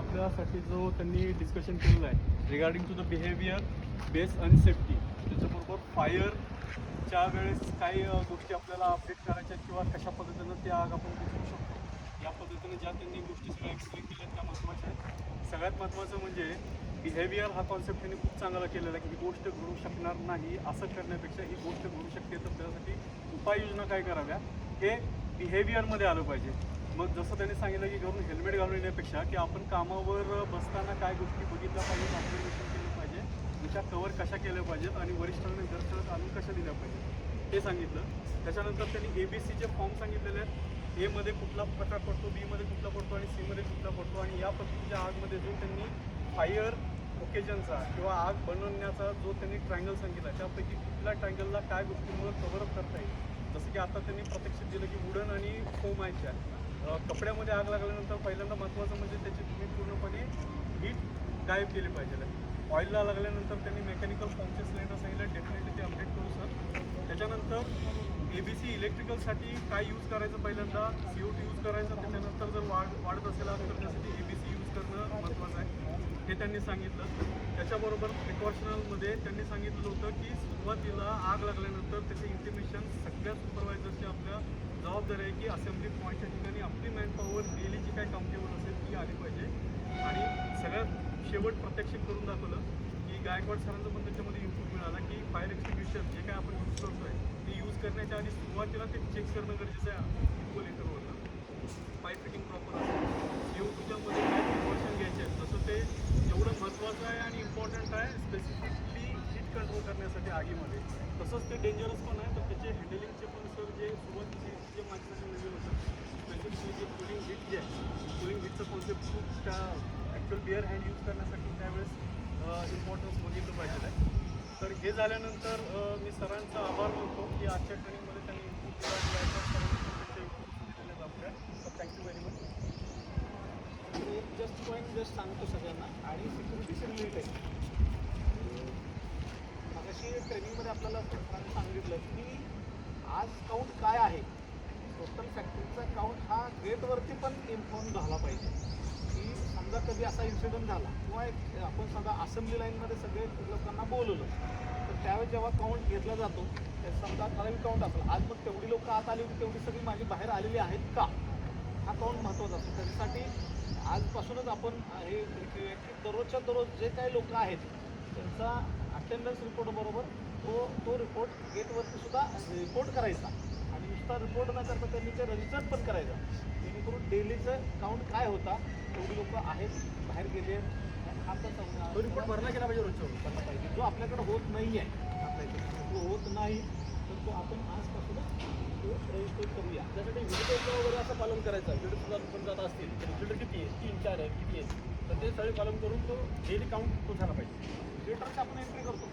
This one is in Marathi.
आपल्यासाठी जो त्यांनी डिस्कशन केलेलं आहे regarding to the behaviour base आणि सेफ्टी, त्याच्याबरोबर फायरच्या वेळेस काही गोष्टी आपल्याला अपडेट करायच्या किंवा कशा पद्धतीनं ते आग आपण बुजवू शकतो, या पद्धतीने ज्या त्यांनी गोष्टी सगळ्या एक्सप्लेन केल्या त्या महत्त्वाच्या आहेत. सगळ्यात महत्त्वाचं म्हणजे बिहेवियर हा कॉन्सेप्ट त्यांनी खूप चांगला केलेला आहे की ही गोष्ट घडू शकणार नाही असं करण्यापेक्षा ही गोष्ट घडू शकते, तर त्यासाठी उपाययोजना काय कराव्या हे बिहेवियरमध्ये आलं पाहिजे. मग जसं त्यांनी सांगितलं की घरून हेल्मेट घालून येण्यापेक्षा की आपण कामावर बसताना काय गोष्टी बघितल्या पाहिजेत, ऑब्झर्वेशन केलं पाहिजे, त्या कवर कशा केल्या पाहिजेत आणि वरिष्ठांना निदर्शनास आणून कशा दिल्या पाहिजेत हे सांगितलं. त्याच्यानंतर त्यांनी ABCचे फॉर्म सांगितलेले आहेत. एमध्ये कुठला प्रकार पडतो, बीमध्ये कुठला पडतो आणि सीमध्ये कुठला पडतो, आणि या पद्धतीच्या आगमध्ये जो त्यांनी फायर ओकेजनचा किंवा आग बनवण्याचा जो त्यांनी ट्रायंगल सांगितला त्यापैकी कुठल्या ट्रायंगलला काय गोष्टींमुळे कव्हरअप करता येईल. जसं की आता त्यांनी प्रत्यक्षात दिलं की वुडन आणि फोम आहेत. कपड्यामध्ये आग लागल्यानंतर पहिल्यांदा महत्त्वाचं म्हणजे त्याची तुम्ही पूर्णपणे हीट गायब केली पाहिजे. ऑइलला लागल्यानंतर त्यांनी मेकॅनिकल फॉर्मचे सिलेंडर सांगितलं, डेफिनेटली ते अपडेट करू सर. त्याच्यानंतर ABC इलेक्ट्रिकलसाठी काय यूज करायचं, पहिल्यांदा CO2 यूज करायचं, त्याच्यानंतर जर वाढत असेल आग तर त्यासाठी ABC यूज करणं महत्त्वाचं आहे हे त्यांनी सांगितलं. त्याच्याबरोबर प्रिकॉशनलमध्ये त्यांनी सांगितलं होतं की सुरुवातीला आग लागल्यानंतर त्याचे इंटिमेशन सगळ्या सुपरवायझरची आपल्या जबाबदारी आहे की असेंब्ली पॉईंटच्या ठिकाणी आपली मॅनपॉवर डेली जी काय काउंटेबल असेल ती आली पाहिजे. आणि सगळ्यात शेवट प्रत्यक्ष करून दाखवलं की गायकवाड सरांचं पण त्याच्यामध्ये इनपुट मिळाला की फायर एक्सटिंग्विशर जे काय आपण यूज करतो आहे ते यूज करण्याच्या आधी सुरुवातीला ते चेक करणं गरजेचं आहे. इक्वल इंटरवलला पाईप फिटिंग प्रॉपर असेल, CO2च्यामध्ये काय प्रिकॉशन घ्यायचे आहेत, तसं ते एवढं महत्त्वाचं आहे आणि इम्पॉर्टंट आहे स्पेसिफिकली हीट कंट्रोल करण्यासाठी आगीमध्ये. तसंच ते डेंजरस पण आहे, तर त्याचे हँडलिंगचे पण सर जे सुरुवातीचे जे माझ्यासाठी नवीन होतं स्पेसिफिकली जे कुलिंग हीट जे आहे, कुलिंग हीटचं कॉन्सेप्ट खूप त्या ॲक्च्युअल बिअर हँड यूज करण्यासाठी त्यावेळेस इम्पॉर्टन्स बघितलं पाहिजे आहे. तर हे झाल्यानंतर मी सरांचा आभार मानतो की आजच्या ट्रेनिंगमध्ये त्यांनी इनपुट दिलेले आपल्या. तर थँक्यू व्हेरी मच. एक जस्ट पॉईंट जस्ट सांगतो सगळ्यांना, आणि सिक्युरिटीशी रिलेटेड मगाशी ट्रेनिंगमध्ये आपल्याला सरांनी सांगितलं की आज काउंट काय आहे, टोटल फॅक्टरीचा काउंट हा गेटवरती पण इन्फॉर्म झाला पाहिजे की समजा कधी असा इन्सिडेंट झाला किंवा एक आपण समजा असेंब्ली लाईनमध्ये सगळे लोकांना बोलवलं तर त्यावेळेस जेव्हा काउंट घेतला जातो समजा ठराविक काउंट असेल, आज मग तेवढी लोकं आत आली होती तेवढी सगळी माझी बाहेर आलेली आहेत का, हा काउंट महत्त्वाचा असतो. त्याच्यासाठी आजपासूनच आपण हे की दररोजच्या दररोज जे काही लोक आहेत त्यांचा अटेंडन्स रिपोर्ट बरोबर तो रिपोर्ट गेटवरती सुद्धा रिपोर्ट करायचा, आणि नुसता रिपोर्ट न करता त्यांनी ते रजिस्टर पण करायचं, जेणेकरून डेलीचं काउंट काय होता, एवढी लोक आहेत बाहेर गेले, हा तर रिपोर्ट भरला गेला पाहिजे, रोजच्या भरला पाहिजे. जो आपल्याकडे होत नाही आहे, आपल्या जो होत नाही तर तो आपण आजपासूनच तो रजिस्टर करूया. त्यासाठी व्हिडिओ वगैरे असं पालन करायचं. व्हिडिओ सुद्धा पण जात असतील तर व्हिडिओ किती आहे, 3-4 आहे, किती आहे, तर ते सगळे पालन करून तो डेली काउंट तो झाला पाहिजे. थिएटरची आपण एंट्री करतो.